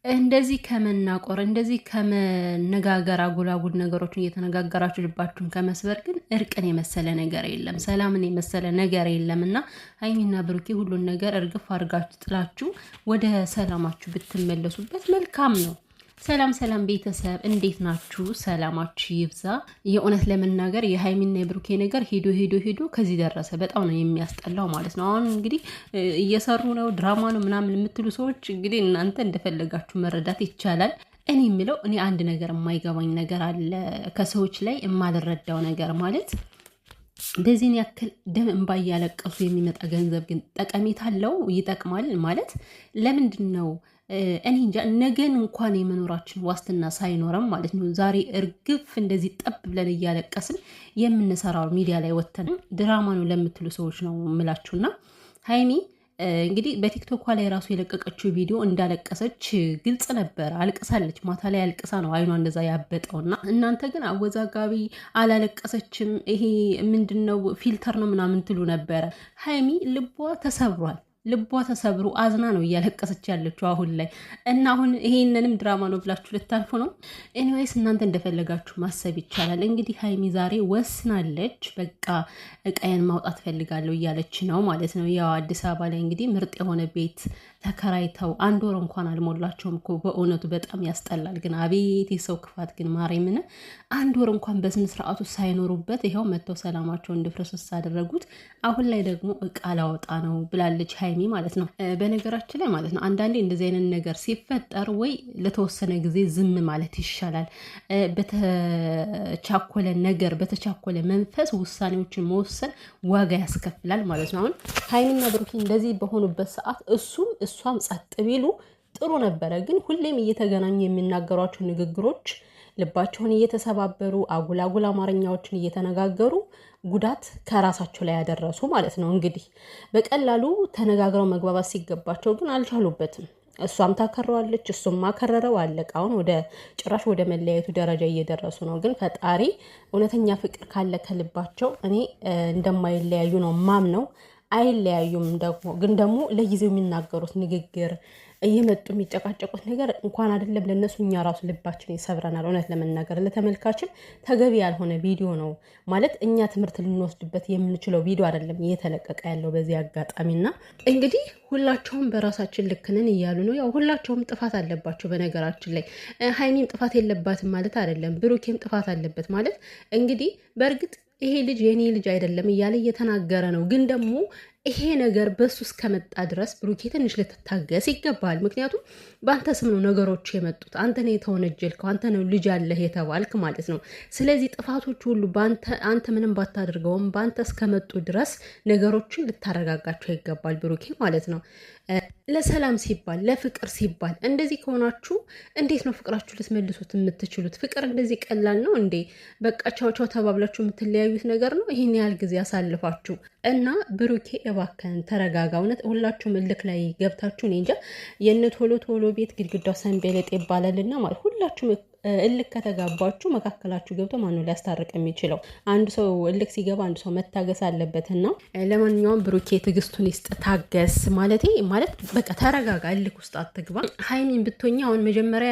እንደዚህ ከመናቆር እንደዚህ ከመነጋገር አጉላጉል ነገሮችን እየተነጋገራችሁ ልባችሁን ከመስበር ግን እርቅን የመሰለ ነገር የለም፣ ሰላምን የመሰለ ነገር የለም። እና ሀይሚና ብሩኬ ሁሉን ነገር እርግፍ አድርጋችሁ ጥላችሁ ወደ ሰላማችሁ ብትመለሱበት መልካም ነው። ሰላም ሰላም ቤተሰብ እንዴት ናችሁ? ሰላማችሁ ይብዛ። የእውነት ለመናገር የሀይሚና የብሩኬ ነገር ሄዶ ከዚህ ደረሰ። በጣም ነው የሚያስጠላው ማለት ነው። አሁን እንግዲህ እየሰሩ ነው ድራማ ነው ምናምን የምትሉ ሰዎች እንግዲህ እናንተ እንደፈለጋችሁ መረዳት ይቻላል። እኔ የምለው አንድ ነገር የማይገባኝ ነገር አለ ከሰዎች ላይ የማልረዳው ነገር ማለት በዚህን ያክል ደም እንባ እያለቀሱ የሚመጣ ገንዘብ ግን ጠቀሜታ አለው? ይጠቅማል ማለት ለምንድን ነው? እኔ እንጃ። ነገን እንኳን የመኖራችን ዋስትና ሳይኖረም ማለት ነው ዛሬ እርግፍ እንደዚህ ጠብ ብለን እያለቀስን የምንሰራው ሚዲያ ላይ ወተን ድራማ ነው ለምትሉ ሰዎች ነው የምላችሁና ሀይሚ እንግዲህ በቲክቶኳ ላይ ራሱ የለቀቀችው ቪዲዮ እንዳለቀሰች ግልጽ ነበር። አልቅሳለች። ማታ ላይ አልቅሳ ነው አይኗ እንደዛ ያበጠውና እናንተ ግን አወዛጋቢ አላለቀሰችም፣ ይሄ ምንድነው ፊልተር ነው ምናምን ትሉ ነበረ። ሀይሚ ልቧ ተሰብሯል። ልቧ ተሰብሮ አዝና ነው እያለቀሰች ያለችው አሁን ላይ እና አሁን ይሄንንም ድራማ ነው ብላችሁ ልታልፉ ነው። ኤኒዌይስ እናንተ እንደፈለጋችሁ ማሰብ ይቻላል። እንግዲህ ሀይሚ ዛሬ ወስናለች። በቃ እቃዬን ማውጣት ፈልጋለሁ እያለች ነው ማለት ነው። ያው አዲስ አበባ ላይ እንግዲህ ምርጥ የሆነ ቤት ተከራይተው 1 ወር እንኳን አልሞላቸውም እኮ በእውነቱ በጣም ያስጠላል። ግን አቤት የሰው ክፋት ግን ማርያምን 1 ወር እንኳን በስነ ስርዓቱ ሳይኖሩበት ይኸው መጥተው ሰላማቸውን እንድፍረስስ አደረጉት። አሁን ላይ ደግሞ እቃ ላወጣ ነው ብላለች ሀይሚ ማለት ነው። በነገራችን ላይ ማለት ነው አንዳንዴ እንደዚህ አይነት ነገር ሲፈጠር ወይ ለተወሰነ ጊዜ ዝም ማለት ይሻላል። በተቻኮለ ነገር በተቻኮለ መንፈስ ውሳኔዎችን መወሰን ዋጋ ያስከፍላል ማለት ነው። አሁን ሀይሚና ብሩኬ እንደዚህ በሆኑበት ሰዓት እሷም ጸጥ ቢሉ ጥሩ ነበረ። ግን ሁሌም እየተገናኙ የሚናገሯቸው ንግግሮች ልባቸውን እየተሰባበሩ አጉላጉል አማርኛዎችን እየተነጋገሩ ጉዳት ከራሳቸው ላይ ያደረሱ ማለት ነው። እንግዲህ በቀላሉ ተነጋግረው መግባባት ሲገባቸው ግን አልቻሉበትም። እሷም ታከረዋለች፣ እሱም ማከረረው። አለቃውን ወደ ጭራሽ ወደ መለያየቱ ደረጃ እየደረሱ ነው። ግን ፈጣሪ እውነተኛ ፍቅር ካለ ከልባቸው እኔ እንደማይለያዩ ነው ማምነው። አይለያዩም ግን ደግሞ ለጊዜው የሚናገሩት ንግግር እየመጡ የሚጨቃጨቁት ነገር እንኳን አይደለም ለነሱ እኛ ራሱ ልባችን ይሰብረናል። እውነት ለመናገር ለተመልካችን ተገቢ ያልሆነ ቪዲዮ ነው ማለት እኛ ትምህርት ልንወስድበት የምንችለው ቪዲዮ አይደለም እየተለቀቀ ያለው በዚህ አጋጣሚና እንግዲህ ሁላቸውም በራሳችን ልክንን እያሉ ነው። ያው ሁላቸውም ጥፋት አለባቸው። በነገራችን ላይ ሀይሚም ጥፋት የለባትም ማለት አይደለም፣ ብሩኬም ጥፋት አለበት ማለት እንግዲህ በእርግጥ ይሄ ልጅ የኔ ልጅ አይደለም እያለ እየተናገረ ነው። ግን ደግሞ ይሄ ነገር በሱ እስከመጣ ድረስ ብሩኬ ትንሽ ልትታገስ ይገባል። ምክንያቱም በአንተ ስም ነው ነገሮች የመጡት። አንተ ነው የተወነጀልከው፣ አንተ ነው ልጅ አለህ የተባልክ ማለት ነው። ስለዚህ ጥፋቶች ሁሉ አንተ ምንም ባታደርገውም በአንተ እስከመጡ ድረስ ነገሮችን ልታረጋጋቸው ይገባል ብሩኬ ማለት ነው። ለሰላም ሲባል ለፍቅር ሲባል እንደዚህ ከሆናችሁ እንዴት ነው ፍቅራችሁ ልትመልሱት የምትችሉት? ፍቅር እንደዚህ ቀላል ነው እንዴ? በቃ ቻው ቻው ተባብላችሁ የምትለያዩት ነገር ነው? ይህን ያህል ጊዜ ያሳልፋችሁ እና ብሩኬ እባክህን ተረጋጋ። እውነት ሁላችሁም እልክ ላይ ገብታችሁ እኔ እንጃ የነ ቶሎ ቶሎ ቤት ግድግዳው ሰንበሌጥ ይባላልና ማለት ሁላችሁም እልክ ከተጋባችሁ መካከላችሁ ገብቶ ማነው ሊያስታርቅ የሚችለው? አንዱ ሰው እልክ ሲገባ አንዱ ሰው መታገስ አለበትና ለማንኛውም ብሩኬ ትዕግስቱን ይስጥ፣ ታገስ ማለት በቃ ተረጋጋ፣ እልክ ውስጥ አትግባ። ሀይሚን ብትሆኛ አሁን መጀመሪያ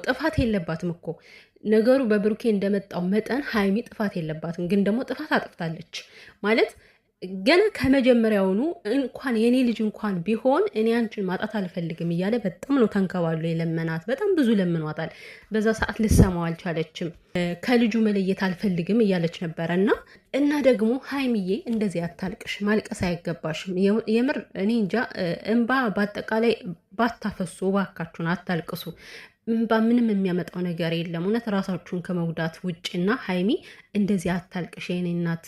ጥፋት የለባትም እኮ ነገሩ በብሩኬ እንደመጣው መጠን ሀይሚ ጥፋት የለባትም። ግን ደግሞ ጥፋት አጥፍታለች ማለት ገና ከመጀመሪያውኑ እንኳን የኔ ልጅ እንኳን ቢሆን እኔ አንቺን ማጣት አልፈልግም እያለ በጣም ነው ተንከባሉ የለመናት። በጣም ብዙ ለምኗታል። በዛ ሰዓት ልሰማው አልቻለችም። ከልጁ መለየት አልፈልግም እያለች ነበረ እና ደግሞ ሀይሚዬ እንደዚህ አታልቅሽ፣ ማልቀስ አይገባሽም። የምር እኔ እንጃ እንባ በአጠቃላይ ባታፈሱ እባካችሁን አታልቅሱ። ምንም የሚያመጣው ነገር የለም እውነት ራሳችሁን ከመጉዳት ውጭና ሀይሚ እንደዚህ አታልቅሽ የኔ እናት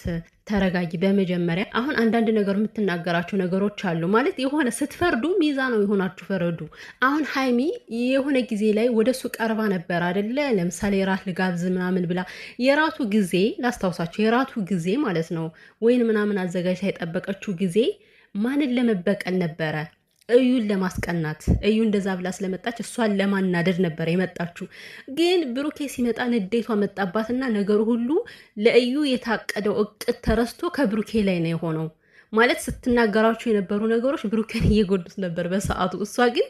ተረጋጊ። በመጀመሪያ አሁን አንዳንድ ነገር የምትናገራቸው ነገሮች አሉ ማለት የሆነ ስትፈርዱ ሚዛናዊ የሆናችሁ ፈረዱ። አሁን ሀይሚ የሆነ ጊዜ ላይ ወደሱ ቀርባ ነበር አይደለ? ለምሳሌ የራት ልጋብዝ ምናምን ብላ የራቱ ጊዜ ላስታውሳቸው፣ የራቱ ጊዜ ማለት ነው ወይን ምናምን አዘጋጅታ የጠበቀችው ጊዜ ማንን ለመበቀል ነበረ? እዩን ለማስቀናት። እዩ እንደዛ ብላ ስለመጣች እሷን ለማናደድ ነበር የመጣችው። ግን ብሩኬ ሲመጣ ንዴቷ መጣባትና ነገሩ ሁሉ ለእዩ የታቀደው እቅድ ተረስቶ ከብሩኬ ላይ ነው የሆነው። ማለት ስትናገራቸው የነበሩ ነገሮች ብሩኬን እየጎዱት ነበር በሰዓቱ። እሷ ግን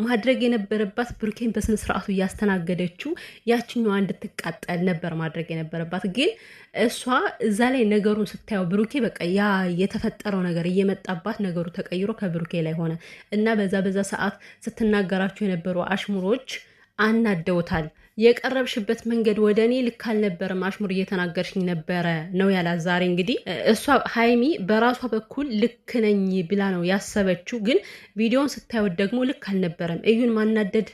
ማድረግ የነበረባት ብሩኬን በስነ ስርዓቱ እያስተናገደችው ያችኛዋ እንድትቃጠል ነበር ማድረግ የነበረባት። ግን እሷ እዛ ላይ ነገሩን ስታየው ብሩኬ በቃ ያ የተፈጠረው ነገር እየመጣባት ነገሩ ተቀይሮ ከብሩኬ ላይ ሆነ እና በዛ ሰዓት ስትናገራቸው የነበሩ አሽሙሮች አናደውታል። የቀረብሽበት መንገድ ወደ እኔ ልክ አልነበረም፣ አሽሙር እየተናገርሽኝ ነበረ ነው ያላት። ዛሬ እንግዲህ እሷ ሀይሚ በራሷ በኩል ልክ ነኝ ብላ ነው ያሰበችው፣ ግን ቪዲዮን ስታዩት ደግሞ ልክ አልነበረም። እዩን ማናደድ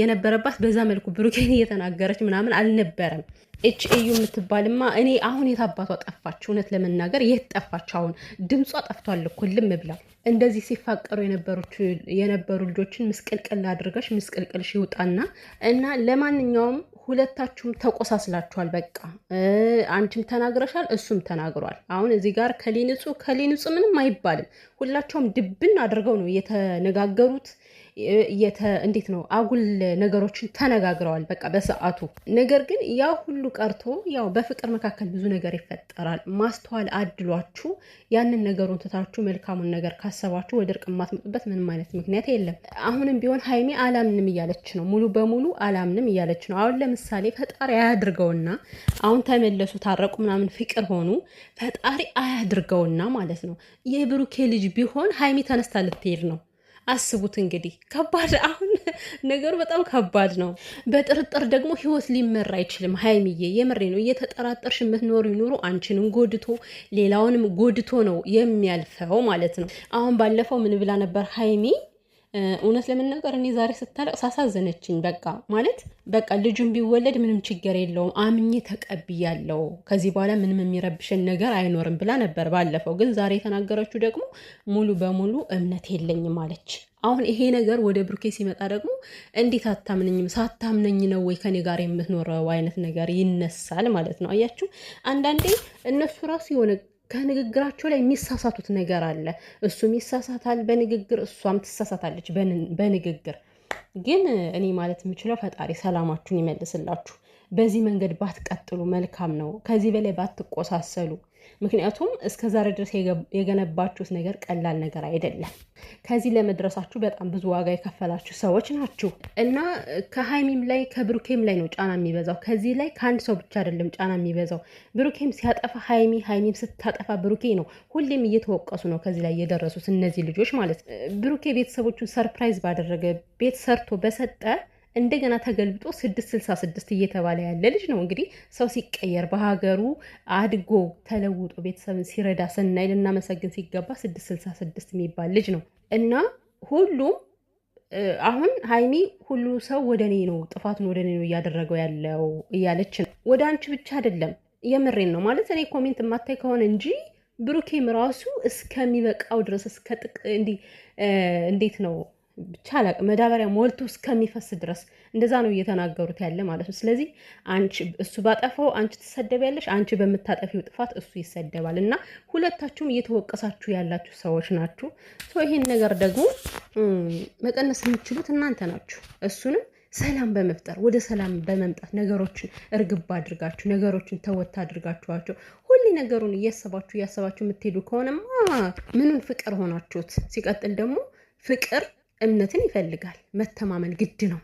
የነበረባት በዛ መልኩ ብሩኬን እየተናገረች ምናምን አልነበረም። እች እዩ የምትባልማ እኔ አሁን የታባቷ ጠፋች። እውነት ለመናገር የት ጠፋች? አሁን ድምጿ ጠፍቷል እኮ ልም ብላ። እንደዚህ ሲፋቀሩ የነበሩ ልጆችን ምስቅልቅል አድርገሽ ምስቅልቅልሽ ይውጣና እና ለማንኛውም ሁለታችሁም ተቆሳስላችኋል። በቃ አንቺም ተናግረሻል፣ እሱም ተናግሯል። አሁን እዚህ ጋር ከሊንጹ ምንም አይባልም። ሁላቸውም ድብን አድርገው ነው የተነጋገሩት። እንዴት ነው አጉል ነገሮችን ተነጋግረዋል በቃ በሰዓቱ። ነገር ግን ያ ሁሉ ቀርቶ ያው በፍቅር መካከል ብዙ ነገር ይፈጠራል። ማስተዋል አድሏችሁ ያንን ነገሩን ትታችሁ መልካሙን ነገር ካሰባችሁ ወደ እርቅ የማትመጡበት ምንም አይነት ምክንያት የለም። አሁንም ቢሆን ሀይሚ አላምንም እያለች ነው፣ ሙሉ በሙሉ አላምንም እያለች ነው። አሁን ለምሳሌ ፈጣሪ አያድርገውና አሁን ተመለሱ ታረቁ ምናምን ፍቅር ሆኑ ፈጣሪ አያድርገውና ማለት ነው የብሩኬ ልጅ ቢሆን ሀይሚ ተነስታ ልትሄድ ነው። አስቡት እንግዲህ ከባድ፣ አሁን ነገሩ በጣም ከባድ ነው። በጥርጥር ደግሞ ህይወት ሊመራ አይችልም። ሀይሚዬ የምሬ ነው። እየተጠራጠርሽ የምትኖሩ ይኑሩ፣ አንቺንም ጎድቶ ሌላውንም ጎድቶ ነው የሚያልፈው ማለት ነው። አሁን ባለፈው ምን ብላ ነበር ሀይሚ? እውነት ለመናገር እኔ ዛሬ ስታለቅስ አሳዘነችኝ። በቃ ማለት በቃ ልጁን ቢወለድ ምንም ችግር የለውም አምኜ ተቀብያለሁ፣ ከዚህ በኋላ ምንም የሚረብሽን ነገር አይኖርም ብላ ነበር ባለፈው። ግን ዛሬ የተናገረችው ደግሞ ሙሉ በሙሉ እምነት የለኝም አለች። አሁን ይሄ ነገር ወደ ብሩኬ ሲመጣ ደግሞ እንዴት አታምነኝም? ሳታምነኝ ነው ወይ ከኔ ጋር የምትኖረው አይነት ነገር ይነሳል ማለት ነው። አያችሁ አንዳንዴ እነሱ ራሱ የሆነ ከንግግራቸው ላይ የሚሳሳቱት ነገር አለ። እሱም ይሳሳታል በንግግር፣ እሷም ትሳሳታለች በንግግር። ግን እኔ ማለት የምችለው ፈጣሪ ሰላማችሁን ይመልስላችሁ። በዚህ መንገድ ባትቀጥሉ መልካም ነው። ከዚህ በላይ ባትቆሳሰሉ። ምክንያቱም እስከ ዛሬ ድረስ የገነባችሁት ነገር ቀላል ነገር አይደለም። ከዚህ ለመድረሳችሁ በጣም ብዙ ዋጋ የከፈላችሁ ሰዎች ናችሁ እና ከሀይሚም ላይ ከብሩኬም ላይ ነው ጫና የሚበዛው። ከዚህ ላይ ከአንድ ሰው ብቻ አይደለም ጫና የሚበዛው። ብሩኬም ሲያጠፋ ሀይሚ፣ ሀይሚም ስታጠፋ ብሩኬ ነው። ሁሌም እየተወቀሱ ነው ከዚህ ላይ የደረሱት እነዚህ ልጆች ማለት ነው። ብሩኬ ቤተሰቦቹን ሰርፕራይዝ ባደረገ ቤት ሰርቶ በሰጠ እንደገና ተገልብጦ 666 እየተባለ ያለ ልጅ ነው። እንግዲህ ሰው ሲቀየር በሀገሩ አድጎ ተለውጦ ቤተሰብን ሲረዳ ስናይ ልናመሰግን ሲገባ 666 የሚባል ልጅ ነው እና ሁሉም አሁን ሀይሚ ሁሉ ሰው ወደ እኔ ነው ጥፋቱን ወደ እኔ ነው እያደረገው ያለው እያለች ነው። ወደ አንቺ ብቻ አይደለም፣ የምሬን ነው ማለት እኔ ኮሜንት የማታይ ከሆነ እንጂ ብሩኬም ራሱ እስከሚበቃው ድረስ እንዴት ነው ብቻ አላቅም መዳበሪያ ሞልቶ እስከሚፈስ ድረስ እንደዛ ነው እየተናገሩት ያለ ማለት ነው። ስለዚህ እሱ ባጠፋው አንቺ ትሰደቢያለሽ፣ አንቺ በምታጠፊው ጥፋት እሱ ይሰደባል እና ሁለታችሁም እየተወቀሳችሁ ያላችሁ ሰዎች ናችሁ። ይሄን ነገር ደግሞ መቀነስ የምትችሉት እናንተ ናችሁ። እሱንም ሰላም በመፍጠር ወደ ሰላም በመምጣት ነገሮችን እርግባ አድርጋችሁ ነገሮችን ተወታ አድርጋችኋቸው ሁሌ ነገሩን እያሰባችሁ የምትሄዱ ከሆነማ ምኑን ፍቅር ሆናችሁት። ሲቀጥል ደግሞ ፍቅር እምነትን ይፈልጋል። መተማመን ግድ ነው።